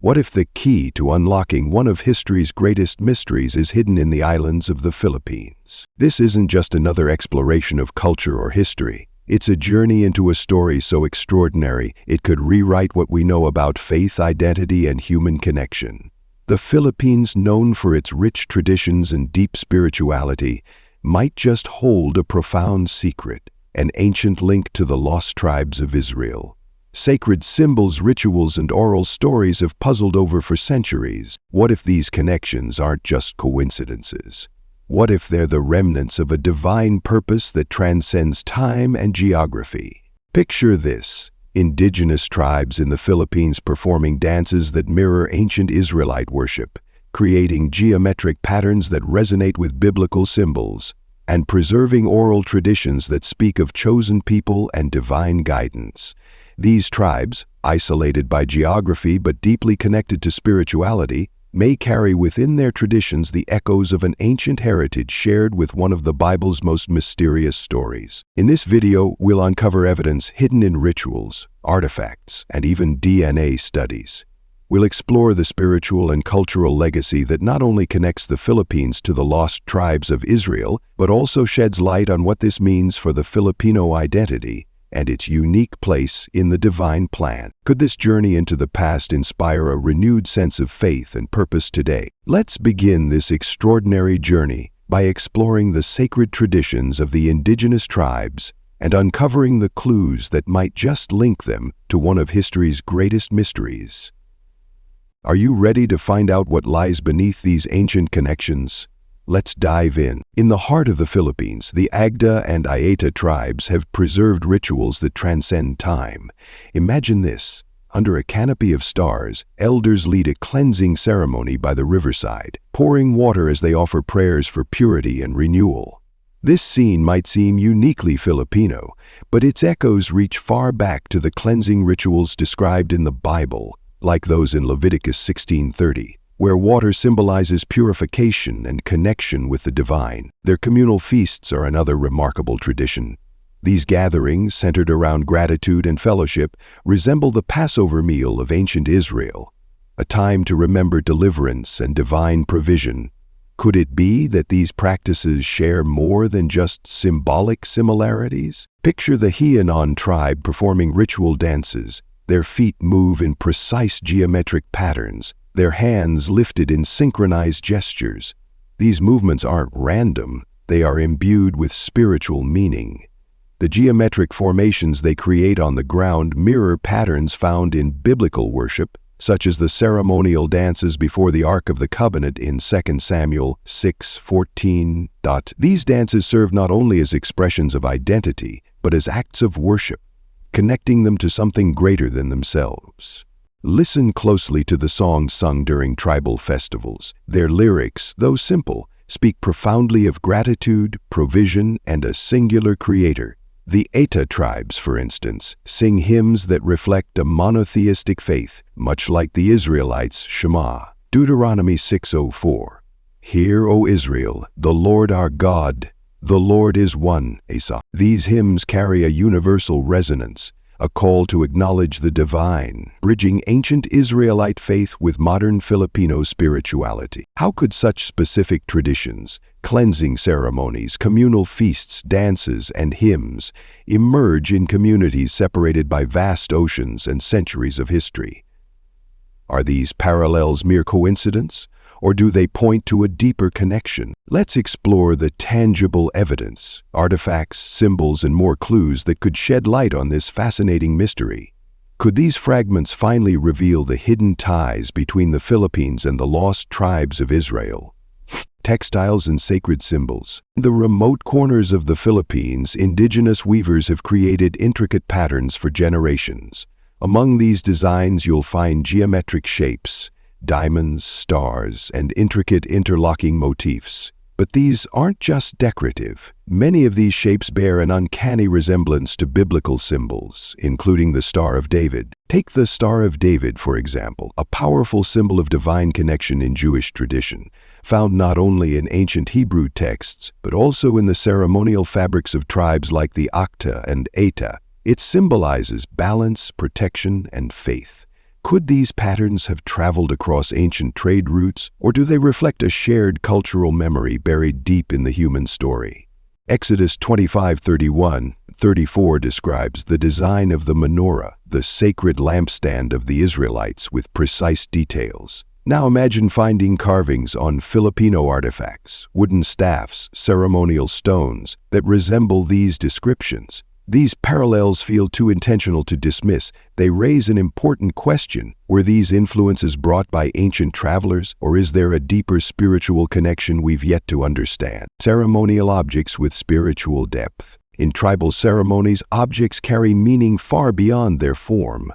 What if the key to unlocking one of history's greatest mysteries is hidden in the islands of the Philippines? This isn't just another exploration of culture or history. It's a journey into a story so extraordinary it could rewrite what we know about faith, identity, and human connection. The Philippines, known for its rich traditions and deep spirituality, might just hold a profound secret, an ancient link to the lost tribes of Israel. Sacred symbols, rituals, and oral stories have puzzled over for centuries. What if these connections aren't just coincidences? What if they're the remnants of a divine purpose that transcends time and geography? Picture this: indigenous tribes in the Philippines performing dances that mirror ancient Israelite worship, creating geometric patterns that resonate with biblical symbols, and preserving oral traditions that speak of chosen people and divine guidance. These tribes, isolated by geography but deeply connected to spirituality, may carry within their traditions the echoes of an ancient heritage shared with one of the Bible's most mysterious stories. In this video, we'll uncover evidence hidden in rituals, artifacts, and even DNA studies. We'll explore the spiritual and cultural legacy that not only connects the Philippines to the lost tribes of Israel, but also sheds light on what this means for the Filipino identity and its unique place in the divine plan. Could this journey into the past inspire a renewed sense of faith and purpose today? Let's begin this extraordinary journey by exploring the sacred traditions of the indigenous tribes and uncovering the clues that might just link them to one of history's greatest mysteries. Are you ready to find out what lies beneath these ancient connections? Let's dive in. In the heart of the Philippines, the Agda and Ayeta tribes have preserved rituals that transcend time. Imagine this: under a canopy of stars, elders lead a cleansing ceremony by the riverside, pouring water as they offer prayers for purity and renewal. This scene might seem uniquely Filipino, but its echoes reach far back to the cleansing rituals described in the Bible, like those in Leviticus 16:30. Where water symbolizes purification and connection with the divine. Their communal feasts are another remarkable tradition. These gatherings, centered around gratitude and fellowship, resemble the Passover meal of ancient Israel, a time to remember deliverance and divine provision. Could it be that these practices share more than just symbolic similarities? Picture the Hianon tribe performing ritual dances. Their feet move in precise geometric patterns, their hands lifted in synchronized gestures. These movements aren't random, they are imbued with spiritual meaning. The geometric formations they create on the ground mirror patterns found in biblical worship, such as the ceremonial dances before the Ark of the Covenant in 2 Samuel 6:14. These dances serve not only as expressions of identity, but as acts of worship, connecting them to something greater than themselves. Listen closely to the songs sung during tribal festivals. Their lyrics, though simple, speak profoundly of gratitude, provision, and a singular creator. The Eta tribes, for instance, sing hymns that reflect a monotheistic faith, much like the Israelites' Shema. Deuteronomy 6:04. Hear, O Israel, the Lord our God, the Lord is one. Asa. These hymns carry a universal resonance, a call to acknowledge the divine, bridging ancient Israelite faith with modern Filipino spirituality. How could such specific traditions, cleansing ceremonies, communal feasts, dances, and hymns emerge in communities separated by vast oceans and centuries of history? Are these parallels mere coincidence, or do they point to a deeper connection? Let's explore the tangible evidence, artifacts, symbols, and more clues that could shed light on this fascinating mystery. Could these fragments finally reveal the hidden ties between the Philippines and the lost tribes of Israel? Textiles and sacred symbols. In the remote corners of the Philippines, indigenous weavers have created intricate patterns for generations. Among these designs, you'll find geometric shapes, diamonds, stars, and intricate interlocking motifs. But these aren't just decorative. Many of these shapes bear an uncanny resemblance to biblical symbols, including the Star of David. Take the Star of David, for example, a powerful symbol of divine connection in Jewish tradition, found not only in ancient Hebrew texts, but also in the ceremonial fabrics of tribes like the Agda and Eta. It symbolizes balance, protection, and faith, Could these patterns have traveled across ancient trade routes, or do they reflect a shared cultural memory buried deep in the human story? Exodus 25:31-34 describes the design of the menorah, the sacred lampstand of the Israelites, with precise details. Now imagine finding carvings on Filipino artifacts, wooden staffs, ceremonial stones that resemble these descriptions. These parallels feel too intentional to dismiss. They raise an important question. Were these influences brought by ancient travelers, or is there a deeper spiritual connection we've yet to understand? Ceremonial objects with spiritual depth. In tribal ceremonies, objects carry meaning far beyond their form.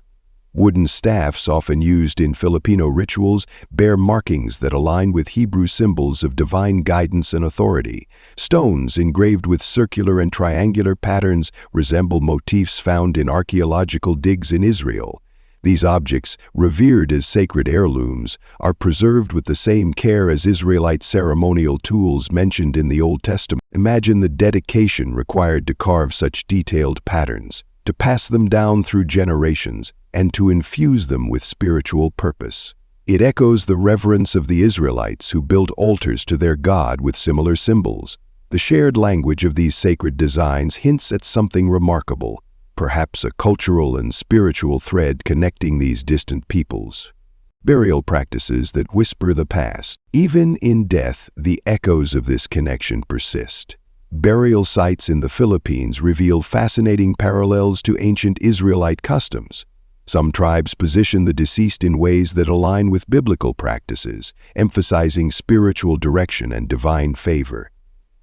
Wooden staffs, often used in Filipino rituals, bear markings that align with Hebrew symbols of divine guidance and authority. Stones engraved with circular and triangular patterns resemble motifs found in archaeological digs in Israel. These objects, revered as sacred heirlooms, are preserved with the same care as Israelite ceremonial tools mentioned in the Old Testament. Imagine the dedication required to carve such detailed patterns, to pass them down through generations, and to infuse them with spiritual purpose. It echoes the reverence of the Israelites who built altars to their God with similar symbols. The shared language of these sacred designs hints at something remarkable, perhaps a cultural and spiritual thread connecting these distant peoples. Burial practices that whisper the past. Even in death, the echoes of this connection persist. Burial sites in the Philippines reveal fascinating parallels to ancient Israelite customs. Some tribes position the deceased in ways that align with biblical practices, emphasizing spiritual direction and divine favor.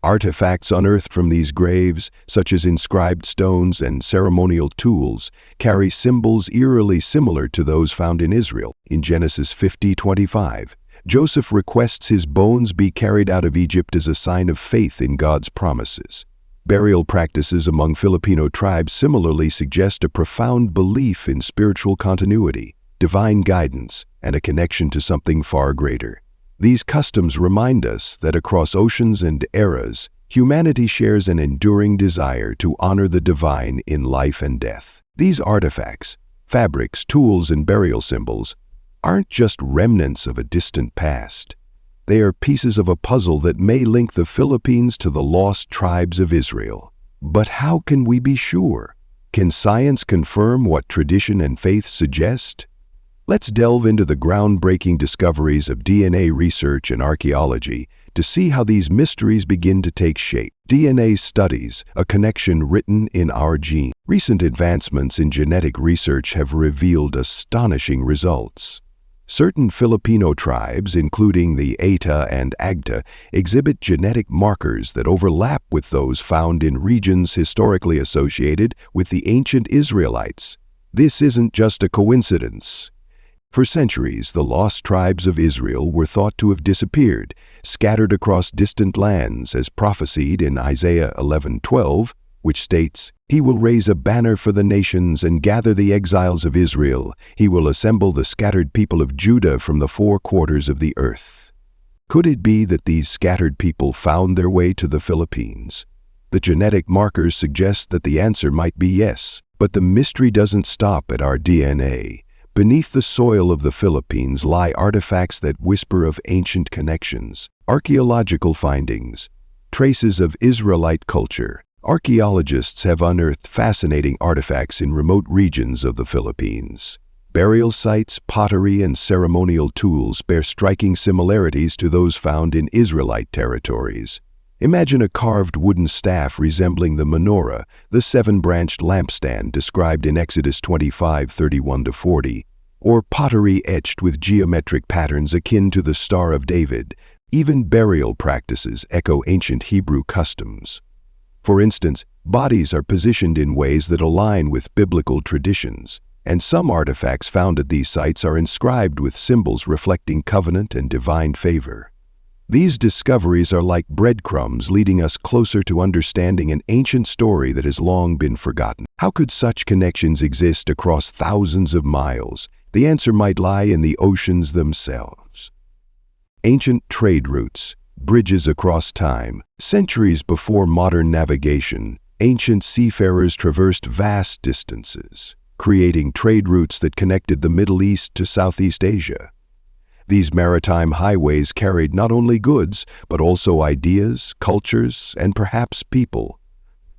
Artifacts unearthed from these graves, such as inscribed stones and ceremonial tools, carry symbols eerily similar to those found in Israel. In Genesis 50:25, Joseph requests his bones be carried out of Egypt as a sign of faith in God's promises. Burial practices among Filipino tribes similarly suggest a profound belief in spiritual continuity, divine guidance, and a connection to something far greater. These customs remind us that across oceans and eras, humanity shares an enduring desire to honor the divine in life and death. These artifacts, fabrics, tools, and burial symbols aren't just remnants of a distant past. They are pieces of a puzzle that may link the Philippines to the lost tribes of Israel. But how can we be sure? Can science confirm what tradition and faith suggest? Let's delve into the groundbreaking discoveries of DNA research and archaeology to see how these mysteries begin to take shape. DNA studies, a connection written in our genes. Recent advancements in genetic research have revealed astonishing results. Certain Filipino tribes, including the Eta and Agta, exhibit genetic markers that overlap with those found in regions historically associated with the ancient Israelites. This isn't just a coincidence. For centuries, the lost tribes of Israel were thought to have disappeared, scattered across distant lands, as prophesied in Isaiah 11:12, which states, "He will raise a banner for the nations and gather the exiles of Israel. He will assemble the scattered people of Judah from the four quarters of the earth." Could it be that these scattered people found their way to the Philippines? The genetic markers suggest that the answer might be yes, but the mystery doesn't stop at our DNA. Beneath the soil of the Philippines lie artifacts that whisper of ancient connections, archaeological findings, traces of Israelite culture. Archaeologists have unearthed fascinating artifacts in remote regions of the Philippines. Burial sites, pottery, and ceremonial tools bear striking similarities to those found in Israelite territories. Imagine a carved wooden staff resembling the menorah, the seven-branched lampstand described in Exodus 25:31-40, or pottery etched with geometric patterns akin to the Star of David. Even burial practices echo ancient Hebrew customs. For instance, bodies are positioned in ways that align with biblical traditions, and some artifacts found at these sites are inscribed with symbols reflecting covenant and divine favor. These discoveries are like breadcrumbs leading us closer to understanding an ancient story that has long been forgotten. How could such connections exist across thousands of miles? The answer might lie in the oceans themselves. Ancient trade routes, bridges across time. Centuries before modern navigation, ancient seafarers traversed vast distances. creating trade routes that connected the Middle East to Southeast Asia. These maritime highways carried not only goods, but also ideas, cultures, and perhaps people.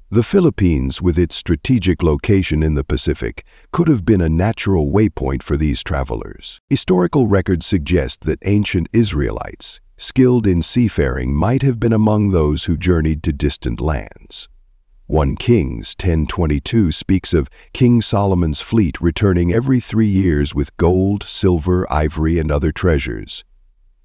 The Philippines, with its strategic location in the Pacific, could have been a natural waypoint for these travelers. Historical records suggest that ancient Israelites, skilled in seafaring, might have been among those who journeyed to distant lands. 1 Kings 10:22 speaks of King Solomon's fleet returning every 3 years with gold, silver, ivory, and other treasures.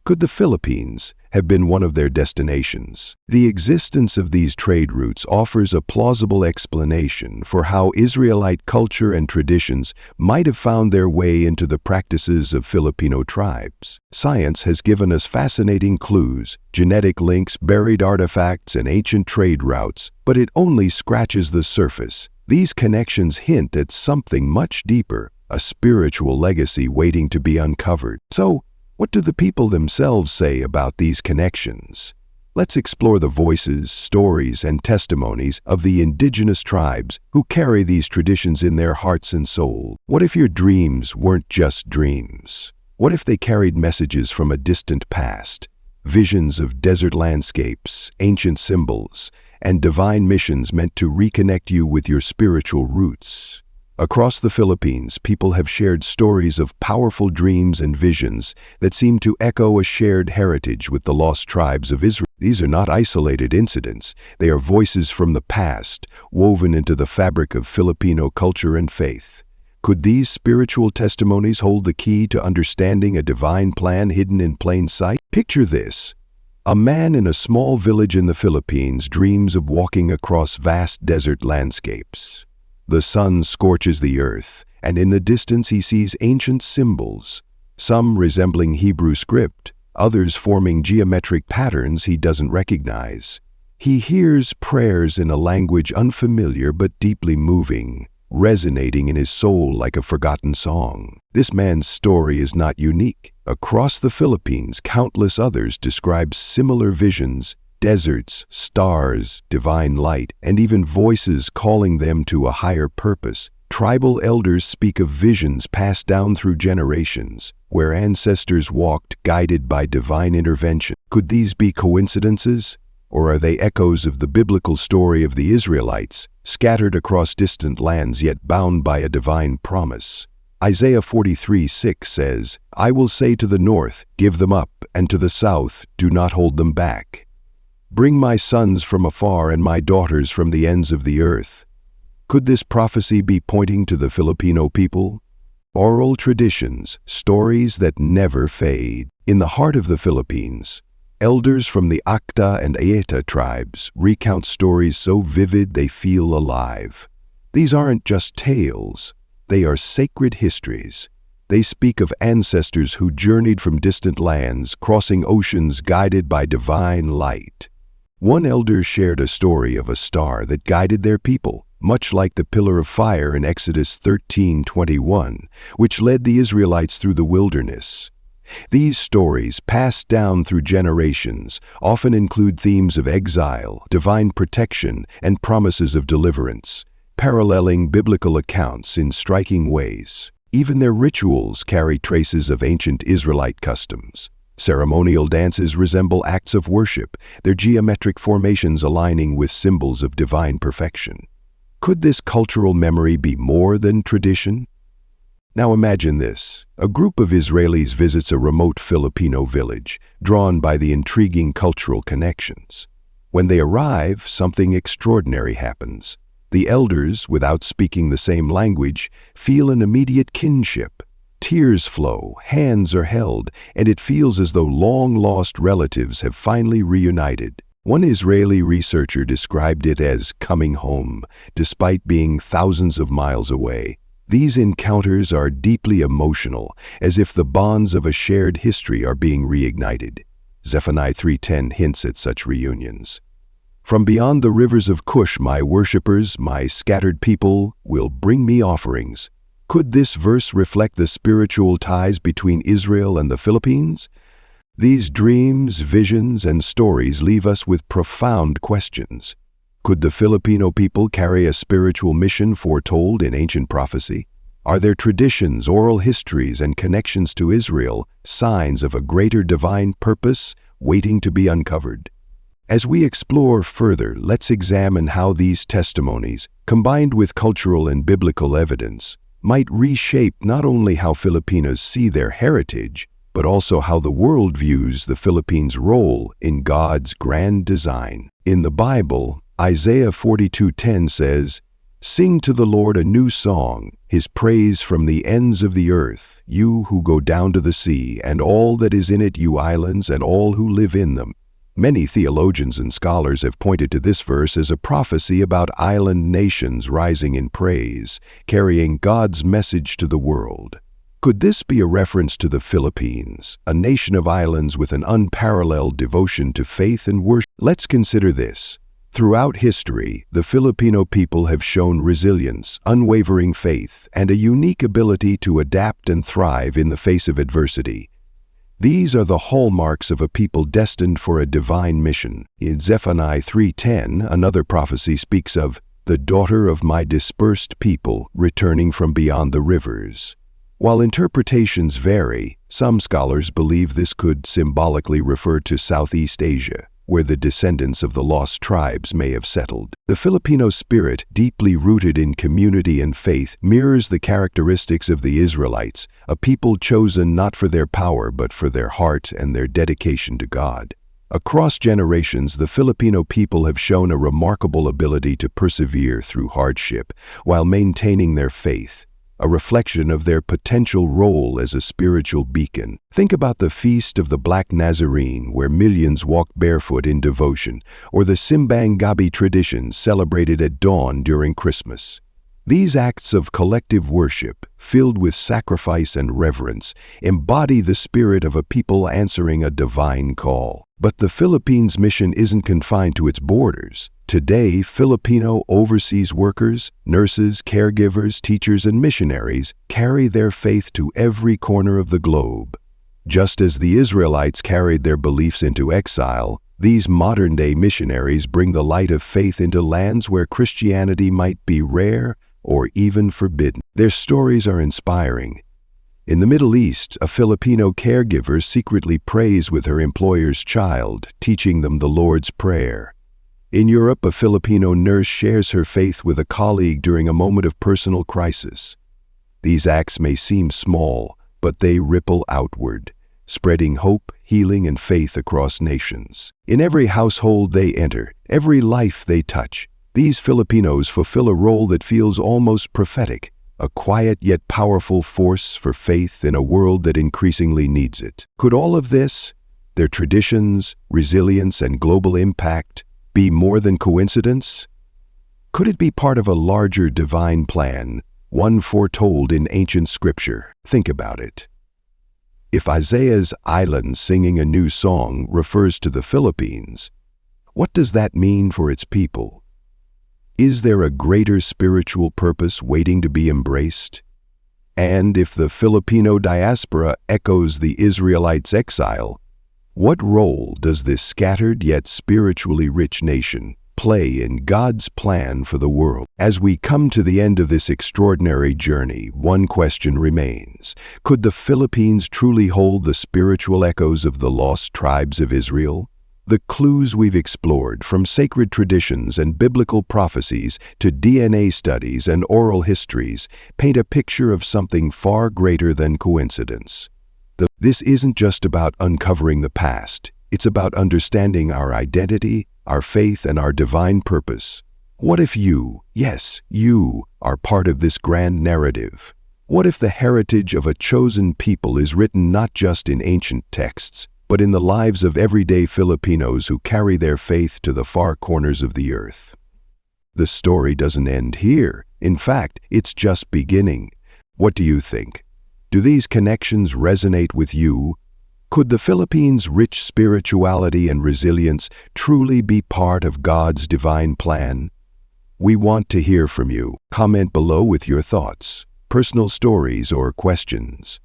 Could the Philippines have been one of their destinations? The existence of these trade routes offers a plausible explanation for how Israelite culture and traditions might have found their way into the practices of Filipino tribes. Science has given us fascinating clues, genetic links, buried artifacts, and ancient trade routes, but it only scratches the surface. These connections hint at something much deeper, a spiritual legacy waiting to be uncovered. So, what do the people themselves say about these connections? Let's explore the voices, stories, and testimonies of the indigenous tribes who carry these traditions in their hearts and soul. What if your dreams weren't just dreams? What if they carried messages from a distant past, visions of desert landscapes, ancient symbols, and divine missions meant to reconnect you with your spiritual roots? Across the Philippines, people have shared stories of powerful dreams and visions that seem to echo a shared heritage with the lost tribes of Israel. These are not isolated incidents. They are voices from the past, woven into the fabric of Filipino culture and faith. Could these spiritual testimonies hold the key to understanding a divine plan hidden in plain sight? Picture this. A man in a small village in the Philippines dreams of walking across vast desert landscapes. The sun scorches the earth, and in the distance he sees ancient symbols, some resembling Hebrew script, others forming geometric patterns he doesn't recognize. He hears prayers in a language unfamiliar but deeply moving, resonating in his soul like a forgotten song. This man's story is not unique. Across the Philippines, countless others describe similar visions, deserts, stars, divine light, and even voices calling them to a higher purpose. Tribal elders speak of visions passed down through generations, where ancestors walked guided by divine intervention. Could these be coincidences? Or are they echoes of the biblical story of the Israelites, scattered across distant lands yet bound by a divine promise? Isaiah 43:6 says, "I will say to the north, give them up, and to the south, do not hold them back. Bring my sons from afar and my daughters from the ends of the earth." Could this prophecy be pointing to the Filipino people? Oral traditions, stories that never fade. In the heart of the Philippines, elders from the Acta and Ayeta tribes recount stories so vivid they feel alive. These aren't just tales, they are sacred histories. They speak of ancestors who journeyed from distant lands, crossing oceans guided by divine light. One elder shared a story of a star that guided their people, much like the pillar of fire in Exodus 13:21, which led the Israelites through the wilderness. These stories, passed down through generations, often include themes of exile, divine protection, and promises of deliverance, paralleling biblical accounts in striking ways. Even their rituals carry traces of ancient Israelite customs. Ceremonial dances resemble acts of worship, their geometric formations aligning with symbols of divine perfection. Could this cultural memory be more than tradition? Now imagine this. A group of Israelis visits a remote Filipino village, drawn by the intriguing cultural connections. When they arrive, something extraordinary happens. The elders, without speaking the same language, feel an immediate kinship. Tears flow, hands are held, and it feels as though long-lost relatives have finally reunited. One Israeli researcher described it as coming home, despite being thousands of miles away. These encounters are deeply emotional, as if the bonds of a shared history are being reignited. Zephaniah 3:10 hints at such reunions. "From beyond the rivers of Cush, my worshippers, my scattered people, will bring me offerings." Could this verse reflect the spiritual ties between Israel and the Philippines? These dreams, visions, and stories leave us with profound questions. Could the Filipino people carry a spiritual mission foretold in ancient prophecy? Are their traditions, oral histories, and connections to Israel signs of a greater divine purpose waiting to be uncovered? As we explore further, let's examine how these testimonies, combined with cultural and biblical evidence, might reshape not only how Filipinos see their heritage, but also how the world views the Philippines' role in God's grand design. In the Bible, Isaiah 42:10 says, "Sing to the Lord a new song, his praise from the ends of the earth, you who go down to the sea, and all that is in it, you islands, and all who live in them." Many theologians and scholars have pointed to this verse as a prophecy about island nations rising in praise, carrying God's message to the world. Could this be a reference to the Philippines, a nation of islands with an unparalleled devotion to faith and worship? Let's consider this. Throughout history, the Filipino people have shown resilience, unwavering faith, and a unique ability to adapt and thrive in the face of adversity. These are the hallmarks of a people destined for a divine mission. In Zephaniah 3:10, another prophecy speaks of the daughter of my dispersed people returning from beyond the rivers. While interpretations vary, some scholars believe this could symbolically refer to Southeast Asia, where the descendants of the lost tribes may have settled. The Filipino spirit, deeply rooted in community and faith, mirrors the characteristics of the Israelites, a people chosen not for their power but for their heart and their dedication to God. Across generations, the Filipino people have shown a remarkable ability to persevere through hardship while maintaining their faith, a reflection of their potential role as a spiritual beacon. Think about the Feast of the Black Nazarene, where millions walked barefoot in devotion, or the Simbang Gabi tradition celebrated at dawn during Christmas. These acts of collective worship, filled with sacrifice and reverence, embody the spirit of a people answering a divine call. But the Philippines' mission isn't confined to its borders. Today, Filipino overseas workers, nurses, caregivers, teachers, and missionaries carry their faith to every corner of the globe. Just as the Israelites carried their beliefs into exile, these modern-day missionaries bring the light of faith into lands where Christianity might be rare or even forbidden. Their stories are inspiring. In the Middle East, a Filipino caregiver secretly prays with her employer's child, teaching them the Lord's Prayer. In Europe, a Filipino nurse shares her faith with a colleague during a moment of personal crisis. These acts may seem small, but they ripple outward, spreading hope, healing, and faith across nations. In every household they enter, every life they touch, these Filipinos fulfill a role that feels almost prophetic, a quiet yet powerful force for faith in a world that increasingly needs it. Could all of this, their traditions, resilience, and global impact, be more than coincidence? Could it be part of a larger divine plan, one foretold in ancient scripture? Think about it. If Isaiah's island singing a new song refers to the Philippines, what does that mean for its people? Is there a greater spiritual purpose waiting to be embraced? And if the Filipino diaspora echoes the Israelites' exile, what role does this scattered yet spiritually rich nation play in God's plan for the world? As we come to the end of this extraordinary journey, one question remains. Could the Philippines truly hold the spiritual echoes of the lost tribes of Israel? The clues we've explored, from sacred traditions and biblical prophecies to DNA studies and oral histories, paint a picture of something far greater than coincidence. This isn't just about uncovering the past. It's about understanding our identity, our faith, and our divine purpose. What if you, yes, you, are part of this grand narrative? What if the heritage of a chosen people is written not just in ancient texts, but in the lives of everyday Filipinos who carry their faith to the far corners of the earth? The story doesn't end here. In fact, it's just beginning. What do you think? Do these connections resonate with you? Could the Philippines' rich spirituality and resilience truly be part of God's divine plan? We want to hear from you. Comment below with your thoughts, personal stories, or questions.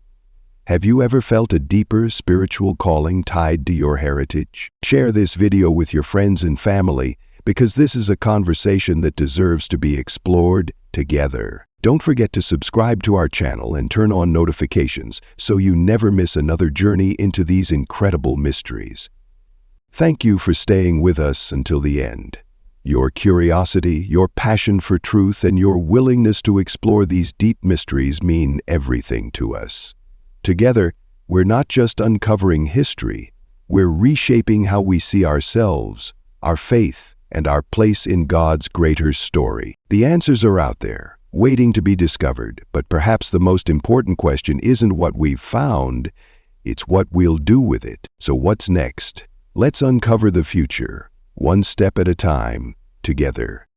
Have you ever felt a deeper spiritual calling tied to your heritage? Share this video with your friends and family, because this is a conversation that deserves to be explored together. Don't forget to subscribe to our channel and turn on notifications so you never miss another journey into these incredible mysteries. Thank you for staying with us until the end. Your curiosity, your passion for truth, and your willingness to explore these deep mysteries mean everything to us. Together, we're not just uncovering history, we're reshaping how we see ourselves, our faith, and our place in God's greater story. The answers are out there, waiting to be discovered, but perhaps the most important question isn't what we've found, it's what we'll do with it. So what's next? Let's uncover the future, one step at a time, together.